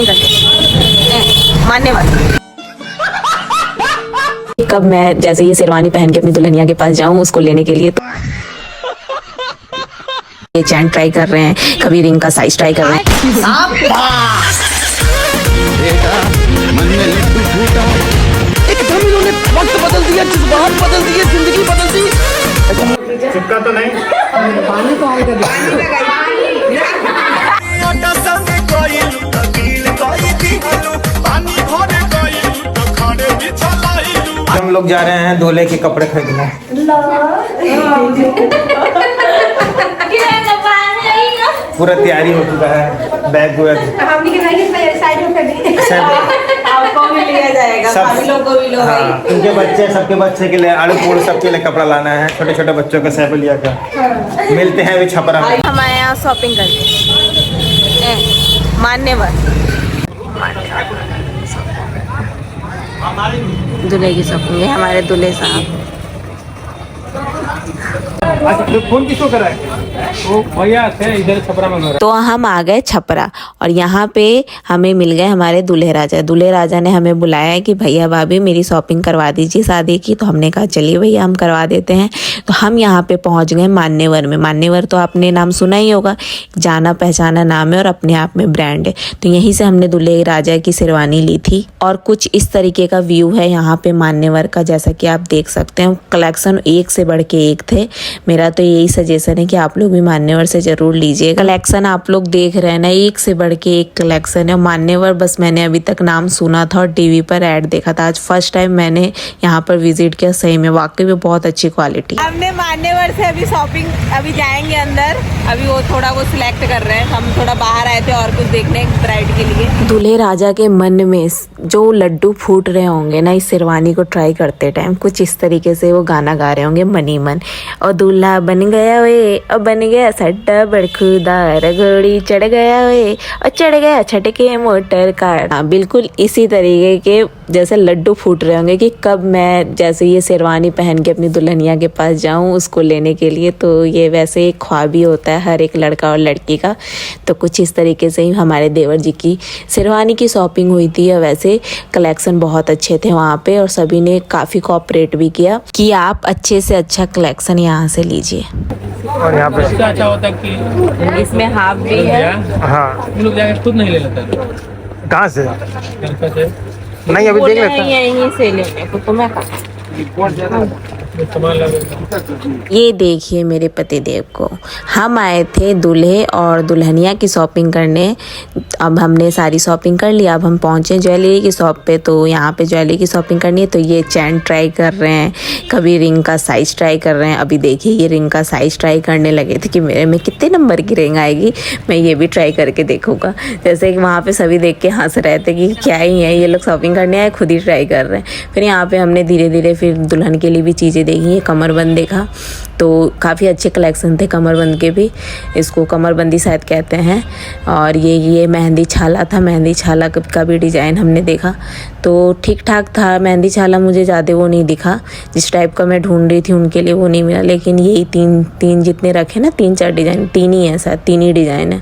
Shopping करके मान्यवर। कब मैं जैसे ये शेरवानी पहन के अपनी दुल्हनिया के पास जाऊं उसको लेने के लिए, तो ये चैन ट्राई कर रहे हैं, कभी रिंग का साइज ट्राई कर रहे हैं। एकदम इन्होंने वक्त बदल दिया, जज्बात बदल दिए, जिंदगी बदल दी। चिपका तो नहीं पानी तो आएगा। हम लोग जा रहे हैं दूल्हे के कपड़े खरीदने। पूरा तैयारी हो चुका है, बैग वैग आपको भी लिया जाएगा, भाभी लोग को भी लो भाई। उनके बच्चे, सबके बच्चे के लिए, आलू पूड़ सबके लिए कपड़ा लाना है, छोटे छोटे बच्चों का सैफलिया का। मिलते हैं अभी छपरा में। हम आए यहाँ शॉपिंग करके मान्यवर। दूल्हे की शॉपिंग है, हमारे दूल्हे साहब। फोन किसको करा है? वो भैया थे इधर छपरा में। तो हम आ गए छपरा और यहाँ पे हमें मिल गए हमारे दूल्हे राजा। दूल्हे राजा ने हमें बुलाया कि भैया भाभी मेरी शॉपिंग करवा दीजिए शादी की। तो हमने कहा चलिए भैया हम करवा देते हैं। तो हम यहाँ पे पहुँच गए मान्यवर में। मान्यवर तो आपने नाम सुना ही होगा, जाना पहचाना नाम है और अपने आप में ब्रांड है। तो यहीं से हमने दूल्हे राजा की शेरवानी ली थी और कुछ इस तरीके का व्यू है यहाँ पे मान्यवर का, जैसा कि आप देख सकते हैं। कलेक्शन एक से बढ़ के एक थे। मेरा तो यही सजेशन है कि आप लोग भी मान्यवर से जरूर लीजिए। कलेक्शन आप लोग देख रहे हैं ना, एक से बढ़ के एक कलेक्शन है। मान्यवर बस मैंने अभी तक नाम सुना था और टीवी पर ऐड देखा था। आज फर्स्ट टाइम मैंने यहाँ पर विजिट किया। सही में वाकई में बहुत अच्छी क्वालिटी। हमने मान्यवर से अभी शॉपिंग, अभी जाएंगे अंदर। अभी वो थोड़ा वो सिलेक्ट कर रहे हैं, हम थोड़ा बाहर आए थे और कुछ देखने ब्राइड के लिए। दूल्हे राजा के मन में जो लड्डू फूट रहे होंगे ना इस शेरवानी को ट्राई करते टाइम, कुछ इस तरीके से वो गाना गा रहे होंगे मनी मन। और दूल्हा बन गया वे, और बन गया सड्डा बड़खुदार, घोड़ी चढ़ गया वे और चढ़ गया छटके मोटर कार। हाँ, बिल्कुल इसी तरीके के जैसे लड्डू फूट रहे होंगे कि कब मैं जैसे ये शेरवानी पहन के अपनी दुल्हनिया के पास जाऊं उसको लेने के लिए। तो ये वैसे एक ख्वाब ही होता है हर एक लड़का और लड़की का। तो कुछ इस तरीके से ही हमारे देवर जी की शेरवानी की शॉपिंग हुई थी। वैसे कलेक्शन बहुत अच्छे थे वहाँ पे और सभी ने काफ़ी कोऑपरेट भी किया कि आप अच्छे से अच्छा कलेक्शन यहाँ से लीजिए। और यहाँ पे अच्छा होता है कि इसमें हाफ भी है। हाँ, हम लोग जाके खुद नहीं ले लेते। कहाँ से? से नहीं अभी देख लेते हैं। यहीं से लेने को तो मैं सामान लगे। ये देखिए मेरे पतिदेव को, हम आए थे दूल्हे और दुल्हनिया की शॉपिंग करने। अब हमने सारी शॉपिंग कर लिया। अब हम पहुँचे ज्वेलरी की शॉप पे। तो यहाँ पे ज्वेलरी की शॉपिंग करनी है। तो ये चैन ट्राई कर रहे हैं, कभी रिंग का साइज़ ट्राई कर रहे हैं। अभी देखिए ये रिंग का साइज़ ट्राई करने लगे थे कि मेरे में कितने नंबर की रिंग आएगी, मैं ये भी ट्राई करके देखूँगा। जैसे कि वहाँ पर सभी देख के हंस रहे थे कि क्या ही है ये लोग शॉपिंग करने आए, खुद ही ट्राई कर रहे हैं। फिर यहाँ पर हमने धीरे धीरे फिर दुल्हन के लिए भी चीज़ें देखी। ये कमरबंद देखा तो काफ़ी अच्छे कलेक्शन थे कमरबंद के भी। इसको कमरबंदी शायद कहते हैं। और ये मेहंदी छाला था, मेहंदी छाला का भी डिज़ाइन हमने देखा तो ठीक ठाक था। मेहंदी छाला मुझे ज़्यादा वो नहीं दिखा, जिस टाइप का मैं ढूंढ रही थी उनके लिए वो नहीं मिला। लेकिन यही तीन जितने रखे ना, 3-4 डिज़ाइन, 3 ही है शायद, 3 ही डिज़ाइन है।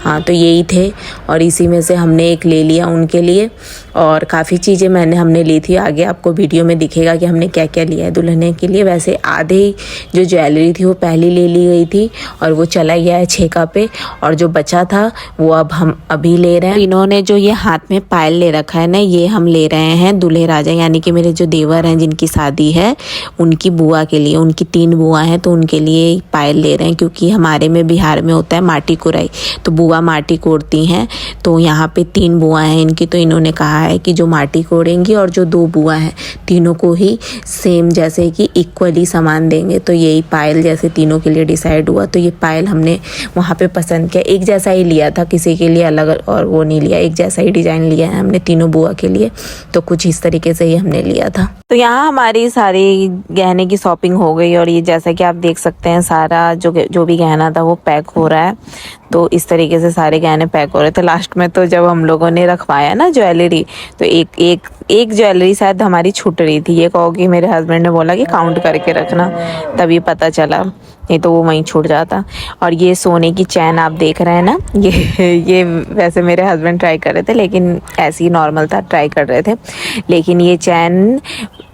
हाँ तो यही थे और इसी में से हमने एक ले लिया उनके लिए। और काफ़ी चीज़ें हमने ली थी, आगे आपको वीडियो में दिखेगा कि हमने क्या क्या लिया है दुल्हने के लिए। वैसे आधे जो ज्वेलरी थी वो पहले ले ली गई थी और वो चला गया है छेका पे, और जो बचा था वो अब हम अभी ले रहे हैं। इन्होंने जो ये हाथ में पायल ले रखा है ना, ये हम ले रहे हैं दूल्हे राजा यानी कि मेरे जो देवर हैं जिनकी शादी है उनकी बुआ के लिए। उनकी 3 बुआ हैं तो उनके लिए पायल ले रहे हैं, क्योंकि हमारे में बिहार में होता है माटी कोराई, तो बुआ माटी कोड़ती हैं। तो यहाँ पे 3 बुआ हैं इनकी, तो इन्होंने कहा है कि जो माटी कोड़ेंगी और जो 2 बुआ हैं तीनों को ही सेम जैसे कि इक्वली सामान देंगे। तो यही पायल जैसे तीनों के लिए डिसाइड हुआ। तो ये पायल हमने वहाँ पे पसंद किया, एक जैसा ही लिया था, किसी के लिए अलग और वो नहीं लिया, एक जैसा ही डिज़ाइन लिया है हमने तीनों बुआ के लिए। तो कुछ इस तरीके से ही हमने लिया था। तो यहाँ हमारी सारी गहने की शॉपिंग हो गई और ये जैसा कि आप देख सकते हैं सारा जो भी गहना था वो पैक हो रहा है। तो इस तरीके से सारे गहने पैक हो रहे थे। लास्ट में तो जब हम लोगों ने रखवाया ना ज्वेलरी, तो एक ज्वेलरी शायद हमारी छूट रही थी। ये कहो कि मेरे हस्बैंड ने बोला कि काउंट करके रखना, तभी पता चला। नहीं तो वो वहीं छूट जाता। और ये सोने की चैन आप देख रहे हैं ना, ये वैसे मेरे हस्बैंड ट्राई कर रहे थे, लेकिन ऐसे ही नॉर्मल था, ट्राई कर रहे थे। लेकिन ये चैन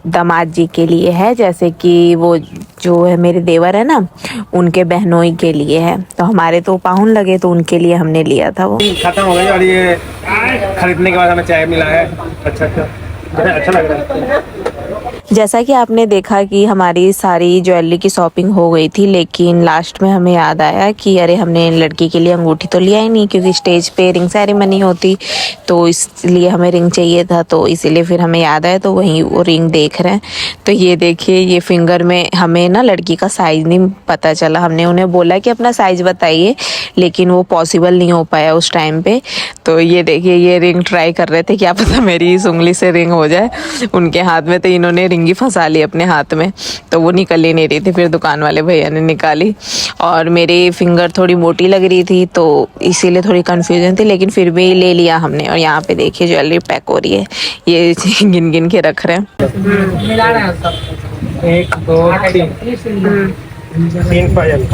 दामाद जी के लिए है, जैसे कि वो जो है मेरे देवर है ना, उनके बहनोई के लिए है। तो हमारे तो पाहुन लगे तो उनके लिए हमने लिया था वो। खत्म हो गई और ये खरीदने के बाद हमें चाय मिला है। अच्छा लग रहा है। जैसा कि आपने देखा कि हमारी सारी ज्वेलरी की शॉपिंग हो गई थी, लेकिन लास्ट में हमें याद आया कि अरे हमने लड़की के लिए अंगूठी तो लिया ही नहीं, क्योंकि स्टेज पे रिंग सेरेमनी होती तो इसलिए हमें रिंग चाहिए था। तो इसीलिए फिर हमें याद आया तो वहीं वो रिंग देख रहे हैं। तो ये देखिए, ये फिंगर में हमें ना लड़की का साइज़ नहीं पता चला। हमने उन्हें बोला कि अपना साइज़ बताइए, लेकिन वो पॉसिबल नहीं हो पाया उस टाइम पे। तो ये देखिए, ये रिंग ट्राई कर रहे थे, क्या पता मेरी इस उंगली से रिंग हो जाए। उनके हाथ में तो इन्होंने रिंगी फंसा ली अपने हाथ में, तो वो निकल ही नहीं रही थी। फिर दुकान वाले भैया ने निकाली और मेरी फिंगर थोड़ी मोटी लग रही थी, तो इसीलिए थोड़ी कन्फ्यूजन थी, लेकिन फिर भी ले लिया हमने। और यहाँ पे देखिए ज्वेलरी पैक हो रही है, ये गिन गिन के रख रहे हैं। 1 2 3 पायल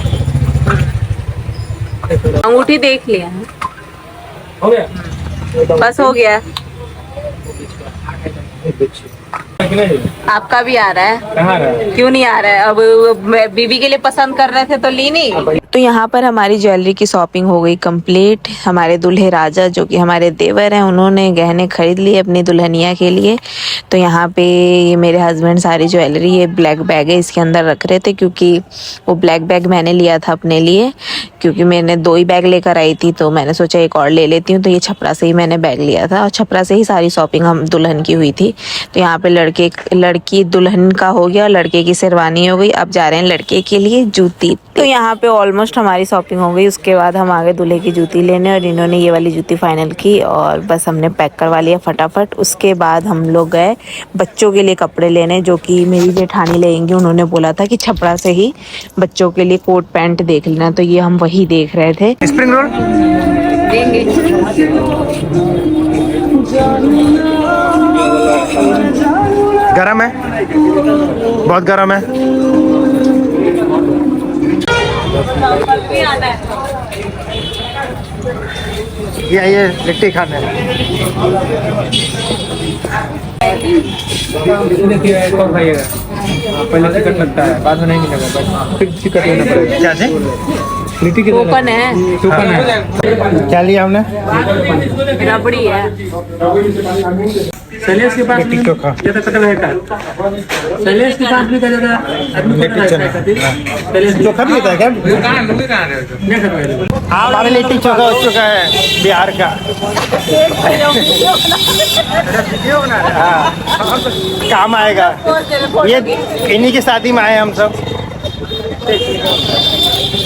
अंगूठी देख लिया है, हो गया, बस हो गया। आपका भी आ रहा है? कहाँ रहा है? क्यों नहीं आ रहा है? अब बीबी के लिए पसंद कर रहे थे तो ली नहीं। तो यहाँ पर हमारी ज्वेलरी की शॉपिंग हो गई कंप्लीट। हमारे दूल्हे राजा जो कि हमारे देवर हैं, उन्होंने गहने खरीद लिए अपनी दुल्हनिया के लिए। तो यहाँ पे ये मेरे हस्बैंड सारी ज्वेलरी, ये ब्लैक बैग है, इसके अंदर रख रहे थे, क्योंकि वो ब्लैक बैग मैंने लिया था अपने लिए, क्योंकि मैंने 2 ही बैग लेकर आई थी, तो मैंने सोचा एक और ले लेती हूँ। तो ये छपरा से ही मैंने बैग लिया था और छपरा से ही सारी शॉपिंग हम दुल्हन की हुई थी। तो यहाँ पे लड़की दुल्हन का हो गया, लड़के की शेरवानी हो गई। अब जा रहे हैं लड़के के लिए जूती। तो यहाँ पे ऑलमोस्ट हमारी शॉपिंग हो गई। उसके बाद हम आगे दूल्हे की जूती लेने, और इन्होंने ये वाली जूती फाइनल की और बस हमने पैक करवा लिया फटाफट। उसके बाद हम लोग गए बच्चों के लिए कपड़े लेने, जो कि मेरी जेठानी लेंगी। उन्होंने बोला था कि छपरा से ही बच्चों के लिए कोट पैंट देख लेना, तो ये हम वही देख रहे थे। स्प्रिंग रोल देंगे। गरम है, बहुत गरम है। ये लिट्टी खाने खाइएगा, पहले टिकट लगता है, बाद में नहीं मिलेगा, फिर टिकट लेना पड़ेगा। क्या है? लिट्टी टोकन है, टोकन है। क्या लिया हमने? रबड़ी है। शैलेश के पास लिट्टी चोखा, ज्यादा कटल है का शैलेश के पास भी का ज्यादा आदमी लिट्टी चना, शैलेश चोखा भी होता है क्या? हमारे लिट्टी चोखा हो चुका है बिहार का। हाँ, काम आएगा। ये इन्हीं की शादी में आए हम सब।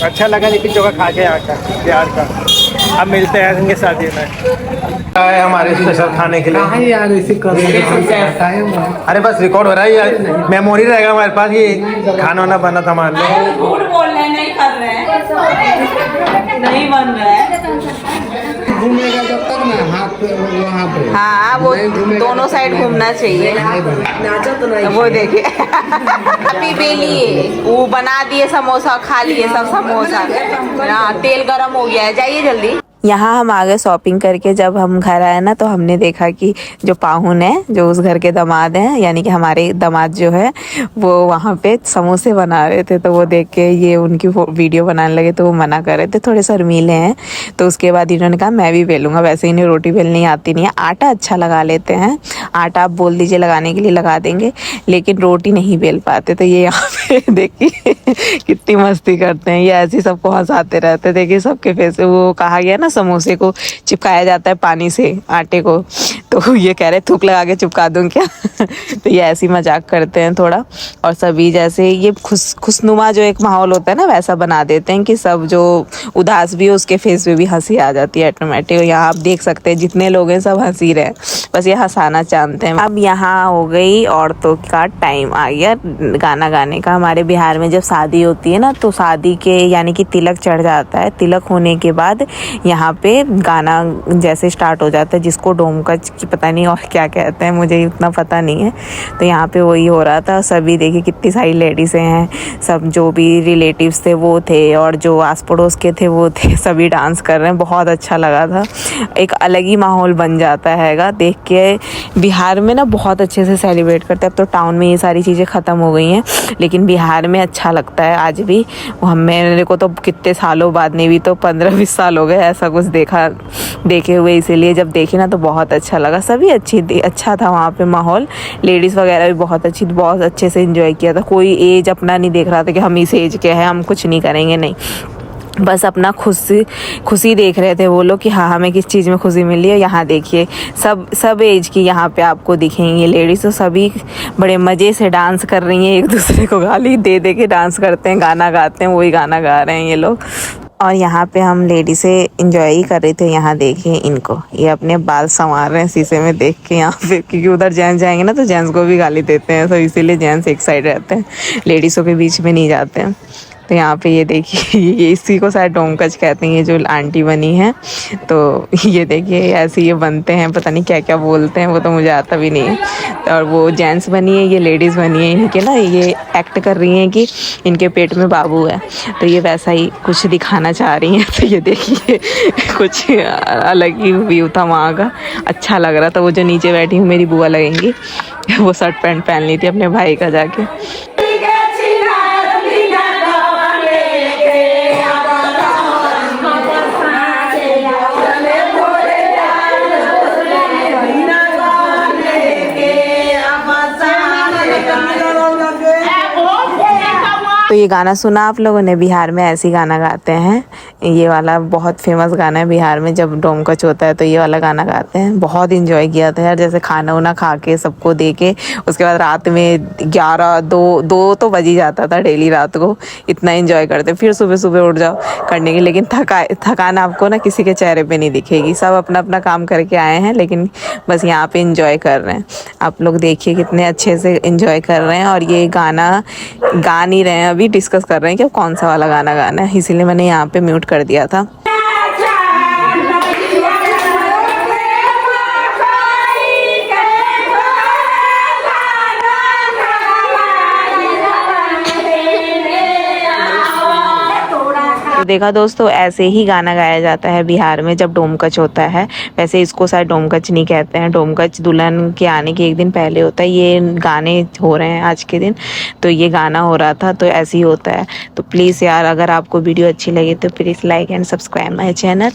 अच्छा लगा लिट्टी चोखा खा के यहाँ का, बिहार का। अब मिलते हैं इनके शादी में। है हमारे स्पेशल खाने के लिए यार ऐसे कर अरे बस रिकॉर्ड हो रहा है यार, मेमोरी रहेगा हमारे पास। ये खाना वाना बना था हमारे लिए। झूठ बोल रहे हैं, नहीं कर रहे हैं, नहीं बन रहा है। घूमेगा जब तक ना हाथ वहाँ पे। हाँ, वो दोनों साइड घूमना चाहिए। वो देखिए अभी बेलिए, वो बना दिए समोसा, खा लिए सब समोसा। हाँ, तेल गरम हो गया है, जाइए जल्दी। यहाँ हम आगे शॉपिंग करके जब हम घर आए ना, तो हमने देखा कि जो पाहुन है, जो उस घर के दामाद हैं, यानी कि हमारे दामाद जो है, वो वहाँ पे समोसे बना रहे थे। तो वो देख के ये उनकी वीडियो बनाने लगे, तो वो मना कर रहे थे, थोड़े शर्मीले हैं। तो उसके बाद इन्होंने कहा मैं भी बेलूँगा, वैसे इन्हें रोटी बेलनी आती नहीं है। आटा अच्छा लगा लेते हैं, आटा आप बोल दीजिए लगाने के लिए लगा देंगे, लेकिन रोटी नहीं बेल पाते। तो ये यहाँ पे देखिए कितनी मस्ती करते हैं, ये ऐसे सबको हंसाते रहते। देखिए सबके फेस, वो कहा गया ना समोसे को चिपकाया जाता है पानी से आटे को, तो ये कह रहे थूक लगा के चिपका दूं क्या। तो ये ऐसी मजाक करते हैं थोड़ा। और सभी जैसे ये खुशनुमा जो एक माहौल होता है ना, वैसा बना देते हैं कि सब जो उदास भी हो उसके फेस पे भी हंसी आ जाती है ऑटोमेटिक। यहाँ आप देख सकते हैं जितने लोग हैं सब हंसी रहे हैं, बस ये हंसाना चाहते हैं। अब यहाँ हो गई औरतों का टाइम आ गया गाना गाने का। हमारे बिहार में जब शादी होती है ना तो शादी के यानी कि तिलक चढ़ जाता है। तिलक होने के बाद यहाँ पे गाना जैसे स्टार्ट हो जाता है, जिसको डोमकच की पता नहीं और क्या कहते हैं, मुझे उतना पता नहीं है। तो यहाँ पे वही हो रहा था। सभी देखिए कितनी सारी लेडीज़ें हैं, सब जो भी रिलेटिव्स थे वो थे और जो आस पड़ोस के थे वो थे, सभी डांस कर रहे हैं। बहुत अच्छा लगा था, एक अलग ही माहौल बन जाता हैगा देख के। बिहार में ना बहुत अच्छे से सेलिब्रेट करते हैं। अब तो टाउन में ये सारी चीज़ें ख़त्म हो गई हैं, लेकिन बिहार में अच्छा लगता है आज भी। मेरे को तो कितने सालों बाद, नहीं भी तो 15-20 साल हो गए ऐसा कुछ देखे हुए, इसीलिए जब देखे ना तो बहुत अच्छा लगा। सभी अच्छा था वहाँ पे माहौल। लेडीज़ वगैरह भी बहुत अच्छे से एंजॉय किया था। कोई एज अपना नहीं देख रहा था कि हम इस एज के हैं हम कुछ नहीं करेंगे, नहीं, बस अपना खुशी देख रहे थे वो लोग कि हाँ हमें किस चीज़ में खुशी मिली है। यहाँ देखिए सब एज की यहाँ पे आपको दिखेंगी लेडीज़, तो सभी बड़े मज़े से डांस कर रही हैं, एक दूसरे को गाली दे दे के डांस करते हैं, गाना गाते हैं, वही गाना गा रहे हैं ये लोग। और यहाँ पे हम लेडीज़ें एंजॉय ही कर रहे थे। यहाँ देखिए इनको, ये अपने बाल संवार रहे हैं शीशे में देख के यहाँ पे, क्योंकि उधर जेंट्स जाएंगे ना तो जेंट्स को भी गाली देते हैं, तो इसीलिए जेंट्स एक साइड रहते हैं, लेडीज़ों के बीच में नहीं जाते हैं। तो यहाँ पे ये देखिए ये इसी को शायद डोमकच कहते हैं, ये जो आंटी बनी है। तो ये देखिए ऐसे ये बनते हैं, पता नहीं क्या क्या बोलते हैं, वो तो मुझे आता भी नहीं है। और वो जेंट्स बनी है, ये लेडीज़ बनी है, इनके ना ये एक्ट कर रही हैं कि इनके पेट में बाबू है, तो ये वैसा ही कुछ दिखाना चाह रही हैं। तो ये देखिए कुछ अलग ही व्यू था वहाँ का, अच्छा लग रहा था। वो जो नीचे बैठी हूँ मेरी बुआ लगेंगी, वो शर्ट पैंट पहन ली थी अपने भाई का जाके। तो ये गाना सुना आप लोगों ने, बिहार में ऐसी गाना गाते हैं। ये वाला बहुत फेमस गाना है बिहार में, जब डोमकच होता है तो ये वाला गाना गाते हैं। बहुत इंजॉय किया था यार, जैसे खाना वाना खा के सबको दे के, उसके बाद रात में 11-2 तो बज ही जाता था डेली रात को, इतना इंजॉय करते। फिर सुबह उठ जाओ करने की, लेकिन थकान आपको ना किसी के चेहरे पे नहीं दिखेगी। सब अपना अपना काम करके आए हैं, लेकिन बस यहाँ पे इंजॉय कर रहे हैं। आप लोग देखिए कितने अच्छे से इंजॉय कर रहे हैं। और ये गाना गा नहीं रहे हैं, अभी डिस्कस कर रहे हैं कि कौन सा वाला गाना गाना है, इसीलिए मैंने यहाँ पे म्यूट कर दिया था। तो देखा दोस्तों, ऐसे ही गाना गाया जाता है बिहार में जब डोमकच होता है। वैसे इसको शायद डोमकच नहीं कहते हैं, डोमकच दुल्हन के आने के एक दिन पहले होता है। ये गाने हो रहे हैं आज के दिन, तो ये गाना हो रहा था, तो ऐसे ही होता है। तो प्लीज़ यार, अगर आपको वीडियो अच्छी लगे तो please like and subscribe my channel.